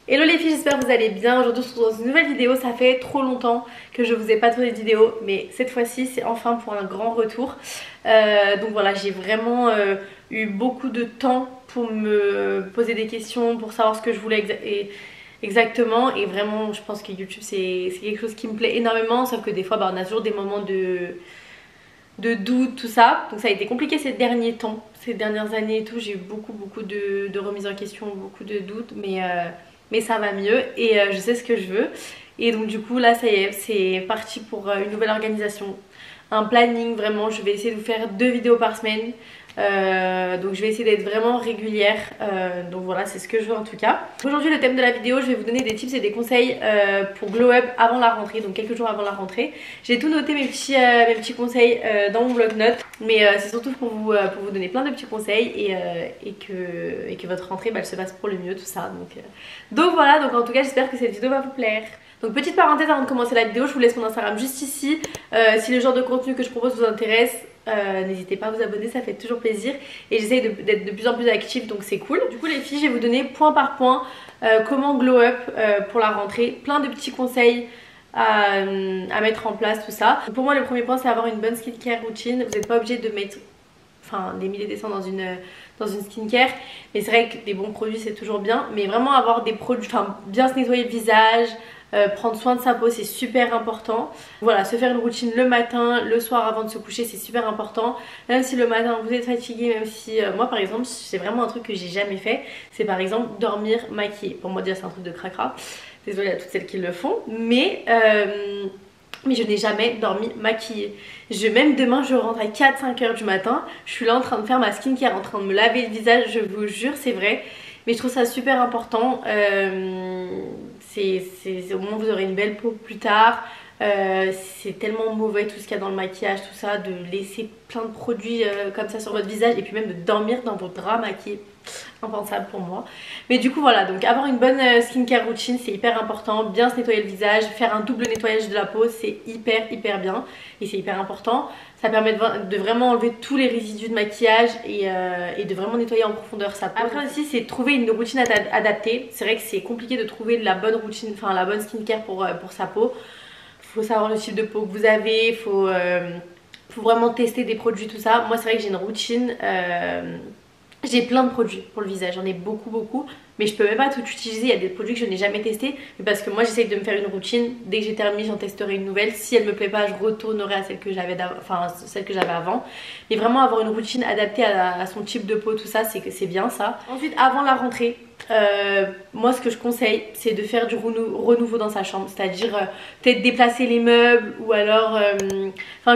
Hello les filles, j'espère que vous allez bien. Aujourd'hui on se retrouve dans une nouvelle vidéo. Ça fait trop longtemps que je vous ai pas tourné de vidéo, mais cette fois-ci c'est enfin pour un grand retour. Donc voilà, j'ai vraiment eu beaucoup de temps pour me poser des questions, pour savoir ce que je voulais exactement. Et vraiment je pense que YouTube c'est quelque chose qui me plaît énormément. Sauf que des fois on a toujours des moments de doute, tout ça. Donc ça a été compliqué ces derniers temps, ces dernières années et tout. J'ai eu beaucoup de remises en question, beaucoup de doutes, mais ça va mieux et je sais ce que je veux. Et donc du coup là ça y est, c'est parti pour une nouvelle organisation, un planning. Vraiment je vais essayer de vous faire 2 vidéos par semaine. Donc je vais essayer d'être vraiment régulière. Donc voilà, c'est ce que je veux en tout cas. Aujourd'hui le thème de la vidéo, je vais vous donner des tips et des conseils pour glow up avant la rentrée, donc quelques jours avant la rentrée. J'ai tout noté mes petits conseils dans mon bloc-notes, mais c'est surtout pour vous donner plein de petits conseils et que votre rentrée elle se passe pour le mieux, tout ça. Donc voilà, donc en tout cas j'espère que cette vidéo va vous plaire. Donc petite parenthèse avant de commencer la vidéo, je vous laisse mon Instagram juste ici. Si le genre de contenu que je propose vous intéresse, n'hésitez pas à vous abonner, ça fait toujours plaisir. Et j'essaye d'être de plus en plus active, donc c'est cool. Du coup les filles, je vais vous donner point par point comment glow up pour la rentrée. Plein de petits conseils à mettre en place, tout ça. Donc pour moi le premier point c'est avoir une bonne skincare routine. Vous n'êtes pas obligé de mettre des milliers des cents dans une skincare, mais c'est vrai que des bons produits c'est toujours bien, mais vraiment avoir des produits, bien se nettoyer le visage, prendre soin de sa peau c'est super important. Voilà, se faire une routine le matin, le soir avant de se coucher c'est super important. Même si le matin vous êtes fatigué, même si moi par exemple c'est vraiment un truc que j'ai jamais fait, c'est par exemple dormir maquillée. Pour moi déjà c'est un truc de cracra, désolée à toutes celles qui le font, mais je n'ai jamais dormi maquillée. Même demain je rentre à 4-5 heures du matin, je suis là en train de faire ma skincare, en train de me laver le visage, je vous jure c'est vrai. Mais je trouve ça super important. Au moins vous aurez une belle peau plus tard. C'est tellement mauvais tout ce qu'il y a dans le maquillage, tout ça, de laisser plein de produits comme ça sur votre visage et puis même de dormir dans vos draps maquillés. Impensable pour moi. Mais du coup voilà, donc avoir une bonne skincare routine c'est hyper important. Bien se nettoyer le visage, faire un double nettoyage de la peau c'est hyper bien et c'est hyper important. Ça permet de vraiment enlever tous les résidus de maquillage et de vraiment nettoyer en profondeur sa peau. Après aussi c'est trouver une routine adaptée. C'est vrai que c'est compliqué de trouver la bonne routine, la bonne skincare pour sa peau. Faut savoir le type de peau que vous avez, faut vraiment tester des produits, tout ça. Moi c'est vrai que j'ai une routine, j'ai plein de produits pour le visage, j'en ai beaucoup, mais je peux même pas tout utiliser. Il y a des produits que je n'ai jamais testés, mais parce que moi j'essaye de me faire une routine. Dès que j'ai terminé j'en testerai une nouvelle, si elle me plaît pas je retournerai à celle que j'avais avant. Mais vraiment avoir une routine adaptée à son type de peau, tout ça, c'est bien ça. Ensuite avant la rentrée, moi ce que je conseille c'est de faire du renouveau dans sa chambre, c'est-à-dire peut-être déplacer les meubles ou alors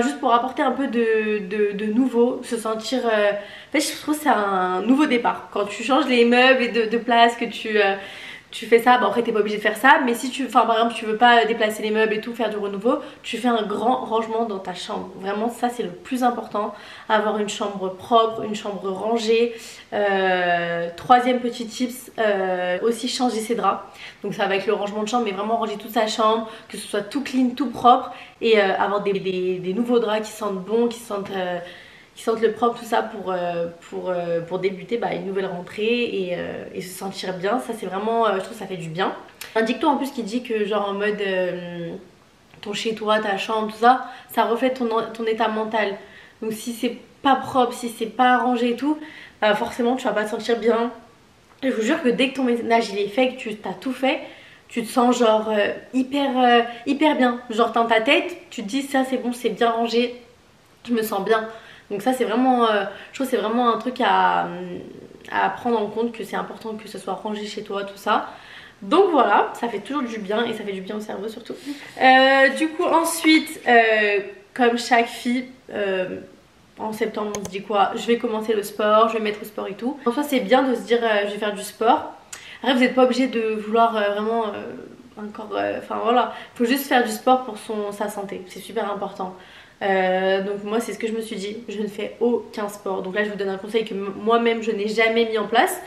juste pour apporter un peu de nouveau, se sentir en fait je trouve que c'est un nouveau départ quand tu changes les meubles et de place, que tu fais ça. Bon après t'es pas obligé de faire ça, mais si par exemple tu veux pas déplacer les meubles et tout, faire du renouveau, tu fais un grand rangement dans ta chambre. Vraiment ça c'est le plus important, avoir une chambre propre, une chambre rangée. Troisième petit tips, aussi changer ses draps. Donc ça va avec le rangement de chambre, mais vraiment ranger toute sa chambre, que ce soit tout clean, tout propre, et avoir des nouveaux draps qui sentent bon, qui sentent le propre, tout ça pour débuter une nouvelle rentrée et se sentir bien. Ça c'est vraiment, je trouve que ça fait du bien. Un dicton en plus qui dit que genre en mode ton chez toi, ta chambre, tout ça, ça reflète ton état mental. Donc si c'est pas propre, si c'est pas arrangé et tout, forcément tu vas pas te sentir bien. Je vous jure que dès que ton ménage il est fait, que tu t'as tout fait, tu te sens genre hyper bien. Genre dans ta tête, tu te dis ça c'est bon, c'est bien rangé, je me sens bien. Donc ça c'est vraiment, je trouve que c'est vraiment un truc à prendre en compte, que c'est important que ce soit rangé chez toi, tout ça. Donc voilà, ça fait toujours du bien et ça fait du bien au cerveau surtout. Du coup ensuite, comme chaque fille, en septembre on se dit quoi? Je vais commencer le sport, je vais mettre au sport et tout. En soi c'est bien de se dire je vais faire du sport. Après vous n'êtes pas obligé de vouloir vraiment encore, voilà. Faut juste faire du sport pour sa santé, c'est super important. Donc moi c'est ce que je me suis dit, je ne fais aucun sport. Donc là je vous donne un conseil que moi-même je n'ai jamais mis en place.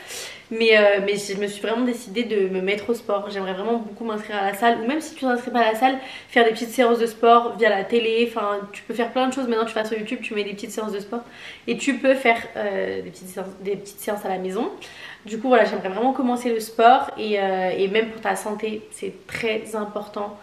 Mais je me suis vraiment décidée de me mettre au sport. J'aimerais vraiment beaucoup m'inscrire à la salle. Ou même si tu ne t'inscris pas à la salle, faire des petites séances de sport via la télé. Enfin, tu peux faire plein de choses. Maintenant, tu vas sur YouTube, tu mets des petites séances de sport. Et tu peux faire des petites séances à la maison. Du coup, voilà, j'aimerais vraiment commencer le sport. Et même pour ta santé, c'est très important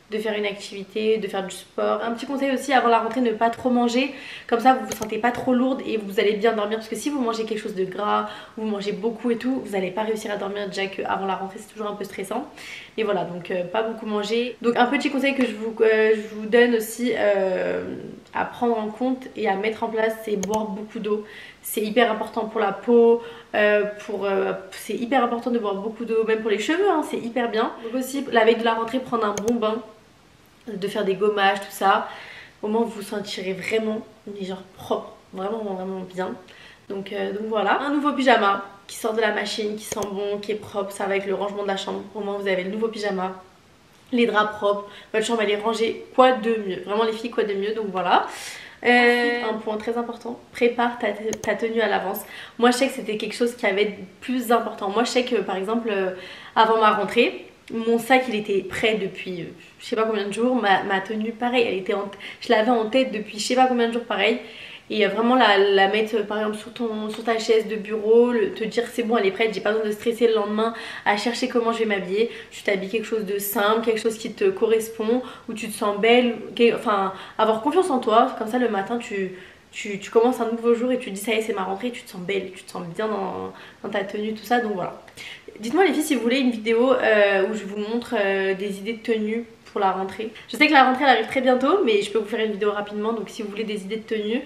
de faire une activité, de faire du sport. Un petit conseil aussi avant la rentrée, ne pas trop manger. Comme ça, vous vous sentez pas trop lourde et vous allez bien dormir. Parce que si vous mangez quelque chose de gras, vous mangez beaucoup et tout, vous n'allez pas réussir à dormir. Déjà qu'avant la rentrée, c'est toujours un peu stressant. Et voilà, donc pas beaucoup manger. Donc un petit conseil que je vous donne aussi à prendre en compte et à mettre en place, c'est boire beaucoup d'eau. C'est hyper important pour la peau, c'est hyper important de boire beaucoup d'eau, même pour les cheveux, hein, c'est hyper bien. Donc aussi, la veille de la rentrée, prendre un bon bain, de faire des gommages, tout ça. Au moins vous vous sentirez vraiment, mais genre propre, vraiment vraiment bien. Donc voilà, un nouveau pyjama qui sort de la machine, qui sent bon, qui est propre, ça va avec le rangement de la chambre. Au moins vous avez le nouveau pyjama, les draps propres, votre chambre elle est rangée, quoi de mieux, vraiment les filles, quoi de mieux, donc voilà. Ensuite, un point très important, prépare ta tenue à l'avance. Moi je sais que c'était quelque chose qui avait de plus important. Moi je sais que par exemple avant ma rentrée, mon sac il était prêt depuis je sais pas combien de jours. Ma tenue pareil, je l'avais en tête depuis je sais pas combien de jours pareil. Et vraiment la mettre par exemple sur ta chaise de bureau, te dire c'est bon elle est prête, j'ai pas besoin de stresser le lendemain à chercher comment je vais m'habiller. Tu t'habilles quelque chose de simple, quelque chose qui te correspond, où tu te sens belle, enfin avoir confiance en toi, comme ça le matin tu commences un nouveau jour et tu te dis ça y est c'est ma rentrée, tu te sens belle, tu te sens bien dans ta tenue, tout ça, donc voilà. Dites-moi les filles si vous voulez une vidéo où je vous montre des idées de tenue pour la rentrée. Je sais que la rentrée elle arrive très bientôt, mais je peux vous faire une vidéo rapidement, donc si vous voulez des idées de tenue,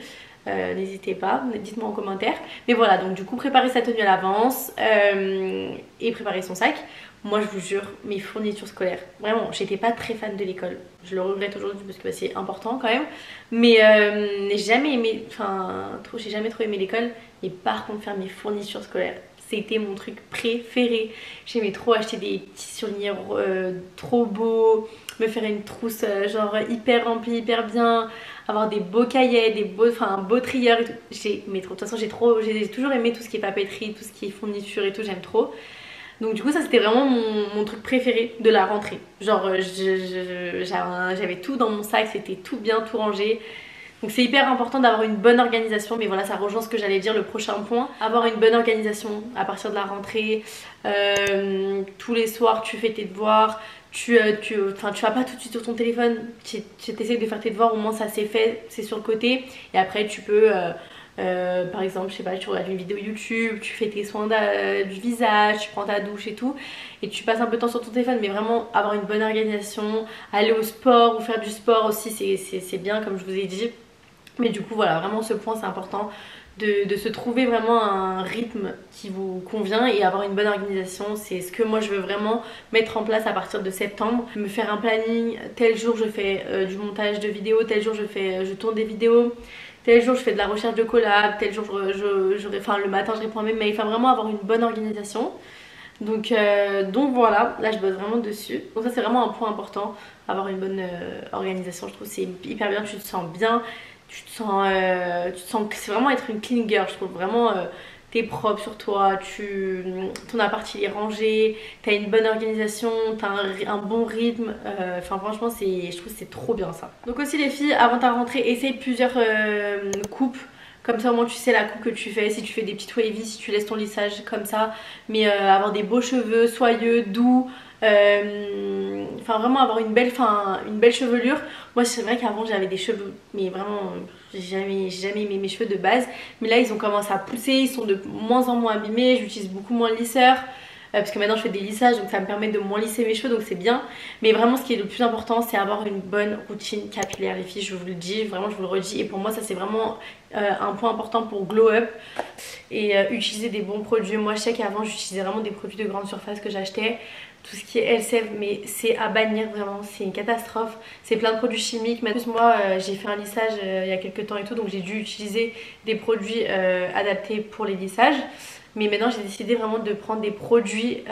n'hésitez pas, dites-moi en commentaire. Mais voilà, donc du coup préparer sa tenue à l'avance et préparer son sac. Moi je vous jure, mes fournitures scolaires, vraiment j'étais pas très fan de l'école. Je le regrette aujourd'hui parce que bah, c'est important quand même. Mais j'ai jamais aimé, j'ai jamais trop aimé l'école. Et par contre faire mes fournitures scolaires, c'était mon truc préféré. J'aimais trop acheter des petits surligneurs trop beaux, me faire une trousse genre hyper remplie, hyper bien, avoir des beaux cahiers, un beau trieur et tout. Mais trop, de toute façon j'ai toujours aimé tout ce qui est papeterie, tout ce qui est fourniture et tout, j'aime trop. Donc du coup ça c'était vraiment mon truc préféré de la rentrée. Genre j'avais tout dans mon sac, c'était tout bien, tout rangé. Donc c'est hyper important d'avoir une bonne organisation, mais voilà ça rejoint ce que j'allais dire, le prochain point. Avoir une bonne organisation à partir de la rentrée, tous les soirs tu fais tes devoirs, tu vas pas tout de suite sur ton téléphone, tu essaies de faire tes devoirs, au moins ça c'est fait, c'est sur le côté. Et après tu peux, par exemple, je sais pas, tu regardes une vidéo YouTube, tu fais tes soins du visage, tu prends ta douche et tout. Et tu passes un peu de temps sur ton téléphone, mais vraiment avoir une bonne organisation, aller au sport ou faire du sport aussi c'est bien comme je vous ai dit. Mais du coup voilà, vraiment ce point c'est important de se trouver vraiment un rythme qui vous convient et avoir une bonne organisation. C'est ce que moi je veux vraiment mettre en place à partir de septembre. Me faire un planning, tel jour je fais du montage de vidéos, tel jour je tourne des vidéos, tel jour je fais de la recherche de collab, tel jour le matin je réponds à mes mails. Enfin vraiment avoir une bonne organisation. Donc voilà, là je bosse vraiment dessus. Donc ça c'est vraiment un point important, avoir une bonne organisation. Je trouve que c'est hyper bien, tu te sens bien. Tu te sens que c'est vraiment être une clean girl, je trouve vraiment t'es propre sur toi, ton appart il est rangé, t'as une bonne organisation, t'as un bon rythme, enfin franchement je trouve que c'est trop bien ça. Donc aussi les filles, avant ta rentrée, essaye plusieurs coupes. Comme ça au moins tu sais la coupe que tu fais, si tu fais des petites wavy, si tu laisses ton lissage comme ça. Mais avoir des beaux cheveux, soyeux, doux, enfin vraiment avoir une belle chevelure. Moi c'est vrai qu'avant j'avais des cheveux, mais vraiment j'ai jamais aimé mes cheveux de base. Mais là ils ont commencé à pousser, ils sont de moins en moins abîmés, j'utilise beaucoup moins le lisseur. Parce que maintenant je fais des lissages donc ça me permet de moins lisser mes cheveux donc c'est bien. Mais vraiment ce qui est le plus important c'est avoir une bonne routine capillaire les filles, je vous le dis, vraiment je vous le redis. Et pour moi ça c'est vraiment un point important pour glow up. Et utiliser des bons produits. Moi je sais qu'avant j'utilisais vraiment des produits de grande surface que j'achetais. Tout ce qui est LCF, mais c'est à bannir vraiment, c'est une catastrophe. C'est plein de produits chimiques. Mais en plus moi j'ai fait un lissage il y a quelques temps et tout, donc j'ai dû utiliser des produits adaptés pour les lissages. Mais maintenant j'ai décidé vraiment de prendre des produits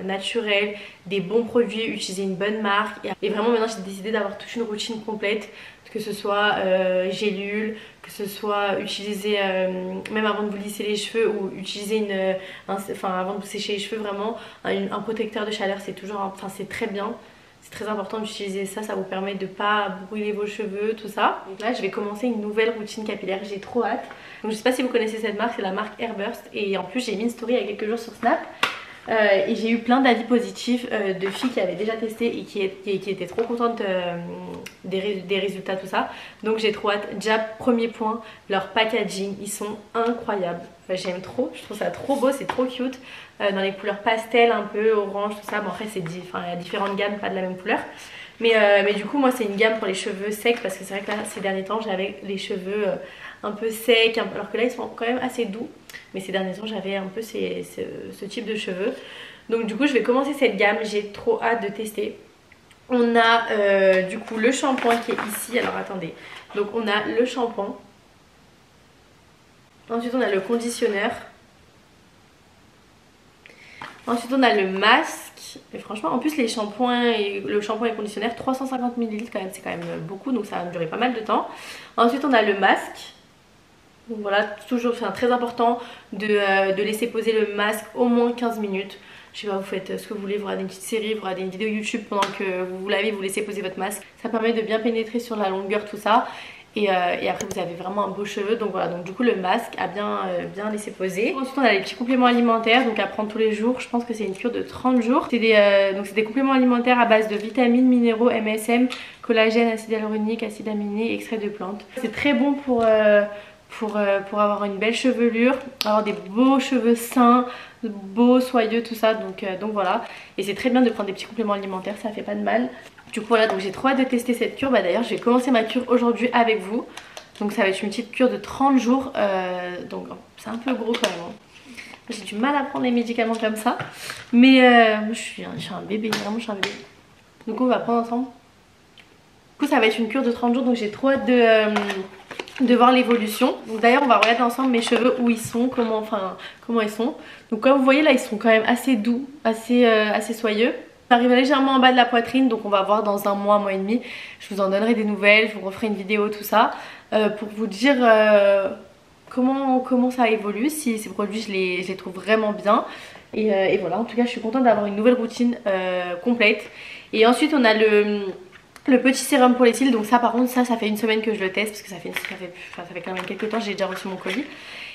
naturels, des bons produits, utiliser une bonne marque. Et vraiment maintenant j'ai décidé d'avoir toute une routine complète, que ce soit gélules, que ce soit utiliser même avant de vous lisser les cheveux ou utiliser avant de vous sécher les cheveux vraiment un protecteur de chaleur, c'est toujours, enfin c'est très bien. C'est très important d'utiliser ça, ça vous permet de ne pas brûler vos cheveux, tout ça. Donc là je vais commencer une nouvelle routine capillaire, j'ai trop hâte. Donc je sais pas si vous connaissez cette marque, c'est la marque Airburst. Et en plus j'ai mis une story il y a quelques jours sur Snap. Et j'ai eu plein d'avis positifs de filles qui avaient déjà testé et qui étaient trop contentes des résultats, tout ça. Donc j'ai trop hâte. Déjà premier point, leur packaging, ils sont incroyables. J'aime trop, je trouve ça trop beau, c'est trop cute. Dans les couleurs pastel, un peu orange, tout ça. Bon après il y a différentes gammes, pas de la même couleur. Mais du coup moi c'est une gamme pour les cheveux secs parce que c'est vrai que là ces derniers temps j'avais les cheveux un peu secs, alors que là ils sont quand même assez doux. Mais ces derniers temps j'avais un peu ce type de cheveux. Donc du coup je vais commencer cette gamme, j'ai trop hâte de tester. On a du coup le shampoing qui est ici, alors attendez. Donc on a le shampoing. Ensuite on a le conditionneur. Ensuite on a le masque. Et franchement en plus le shampoing et le conditionnaire 350 ml quand même, c'est quand même beaucoup, donc ça va me durer pas mal de temps. Ensuite on a le masque. Donc voilà, toujours très important de laisser poser le masque au moins 15 minutes. Je sais pas, vous faites ce que vous voulez, vous regardez une petite série, vous regardez une vidéo YouTube pendant que vous lavez, vous laissez poser votre masque. Ça permet de bien pénétrer sur la longueur, tout ça. Et après vous avez vraiment un beau cheveu. Donc voilà, donc du coup le masque a bien laissé poser. Ensuite on a les petits compléments alimentaires, donc à prendre tous les jours. Je pense que c'est une cure de 30 jours. C'est des compléments alimentaires à base de vitamines, minéraux, MSM, collagène, acide hyaluronique, acide aminé, extrait de plantes. C'est très bon pour avoir une belle chevelure, avoir des beaux cheveux sains, beaux, soyeux, tout ça. Donc voilà. Et c'est très bien de prendre des petits compléments alimentaires, ça fait pas de mal. Du coup voilà, donc j'ai trop hâte de tester cette cure. Bah d'ailleurs je vais commencer ma cure aujourd'hui avec vous. Donc ça va être une petite cure de 30 jours. Donc c'est un peu gros quand même, hein. J'ai du mal à prendre les médicaments comme ça. Mais je suis un bébé, vraiment je suis un bébé. Donc on va prendre ensemble. Du coup ça va être une cure de 30 jours, donc j'ai trop hâte de voir l'évolution. Donc d'ailleurs on va regarder ensemble mes cheveux, où ils sont, comment ils sont. Donc comme vous voyez là ils sont quand même assez doux, assez soyeux. Ça arrive légèrement en bas de la poitrine, donc on va voir dans un mois et demi. Je vous en donnerai des nouvelles, je vous referai une vidéo, tout ça, pour vous dire comment ça évolue, si ces produits je les trouve vraiment bien. Et voilà, en tout cas je suis contente d'avoir une nouvelle routine complète. Et ensuite on a le petit sérum pour les cils. Donc ça par contre ça fait une semaine que je le teste, parce que ça fait quand même quelques temps, j'ai déjà reçu mon colis.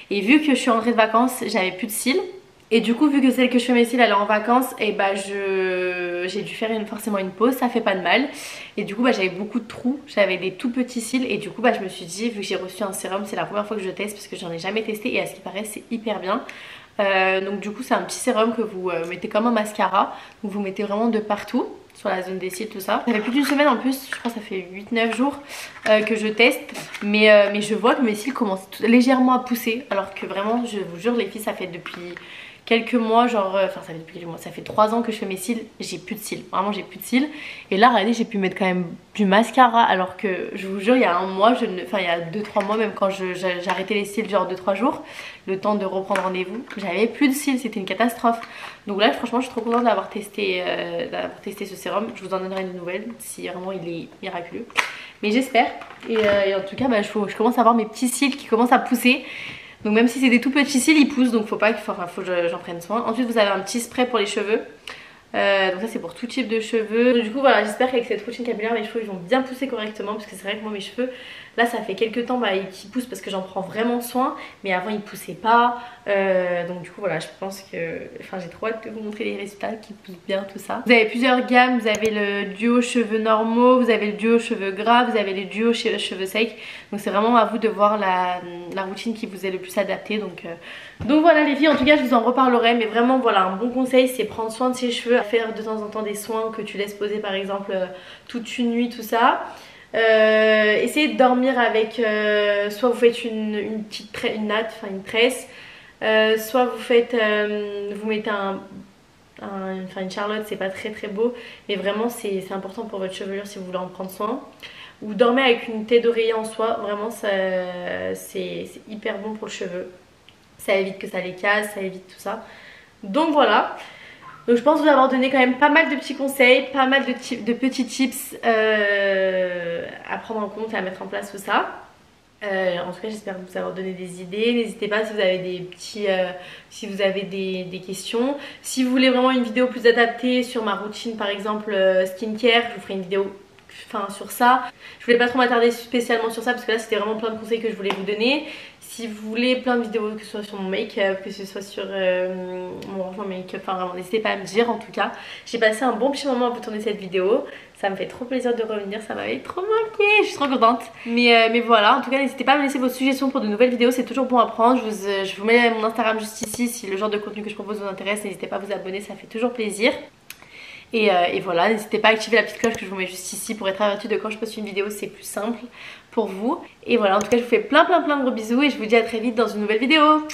Et vu que je suis rentrée de vacances, j'avais plus de cils. Et du coup vu que celle que je fais mes cils elle est en vacances, et bah j'ai dû faire forcément une pause, ça fait pas de mal. Et du coup bah j'avais beaucoup de trous, j'avais des tout petits cils. Et du coup bah je me suis dit, vu que j'ai reçu un sérum, c'est la première fois que je le teste parce que j'en ai jamais testé. Et à ce qui paraît c'est hyper bien. Donc du coup c'est un petit sérum que vous mettez comme un mascara. Donc vous mettez vraiment de partout, sur la zone des cils, tout ça. Ça fait plus d'une semaine en plus, je crois que ça fait 8-9 jours que je teste. Mais je vois que mes cils commencent légèrement à pousser. Alors que vraiment je vous jure les filles, ça fait depuis quelques mois, ça fait 3 ans que je fais mes cils, j'ai plus de cils, vraiment j'ai plus de cils. Et là regardez, j'ai pu mettre quand même du mascara, alors que je vous jure il y a un mois, il y a 2-3 mois même, quand j'arrêtais les cils genre 2-3 jours, le temps de reprendre rendez-vous, j'avais plus de cils, c'était une catastrophe. Donc là franchement je suis trop contente d'avoir testé ce sérum. Je vous en donnerai une nouvelle si vraiment il est miraculeux, mais j'espère. Et en tout cas je commence à avoir mes petits cils qui commencent à pousser. Donc même si c'est des tout petits cils, ils poussent, donc faut que j'en prenne soin. Ensuite vous avez un petit spray pour les cheveux. Donc ça c'est pour tout type de cheveux. Donc, du coup voilà, j'espère qu'avec cette routine capillaire mes cheveux ils vont bien pousser correctement. Parce que c'est vrai que moi mes cheveux là ça fait quelques temps qu'ils poussent parce que j'en prends vraiment soin. Mais avant ils poussaient pas. Donc du coup voilà, je pense que j'ai trop hâte de vous montrer les résultats qui poussent bien, tout ça. Vous avez plusieurs gammes, vous avez le duo cheveux normaux, vous avez le duo cheveux gras, vous avez le duo cheveux secs. Donc c'est vraiment à vous de voir la routine qui vous est le plus adaptée. Donc voilà les filles, en tout cas je vous en reparlerai. Mais vraiment voilà, un bon conseil c'est prendre soin de ses cheveux, faire de temps en temps des soins que tu laisses poser par exemple toute une nuit, tout ça. Essayez de dormir avec soit vous faites une natte, une tresse, soit vous mettez une charlotte, c'est pas très beau, mais vraiment c'est important pour votre chevelure si vous voulez en prendre soin. Ou dormez avec une tête d'oreiller en soie, vraiment c'est hyper bon pour le cheveu. ça évite que ça les casse, ça évite tout ça. Donc voilà. Donc je pense vous avoir donné quand même pas mal de petits conseils, pas mal de petits tips à prendre en compte et à mettre en place tout ça. En tout cas j'espère vous avoir donné des idées. N'hésitez pas si vous avez des petits si vous avez des questions. Si vous voulez vraiment une vidéo plus adaptée sur ma routine par exemple skincare, je vous ferai une vidéo sur ça. Je voulais pas trop m'attarder spécialement sur ça parce que là c'était vraiment plein de conseils que je voulais vous donner. Si vous voulez plein de vidéos, que ce soit sur mon make-up, que ce soit sur mon rangement make-up, enfin vraiment n'hésitez pas à me dire en tout cas. J'ai passé un bon petit moment à vous tourner cette vidéo. Ça me fait trop plaisir de revenir, ça m'avait trop manqué, je suis trop contente. Mais voilà, en tout cas n'hésitez pas à me laisser vos suggestions pour de nouvelles vidéos, c'est toujours bon à prendre. Je vous mets mon Instagram juste ici, si le genre de contenu que je propose vous intéresse, n'hésitez pas à vous abonner, ça fait toujours plaisir. Et voilà, n'hésitez pas à activer la petite cloche que je vous mets juste ici pour être averti de quand je poste une vidéo, c'est plus simple pour vous. Et voilà, en tout cas je vous fais plein de gros bisous et je vous dis à très vite dans une nouvelle vidéo.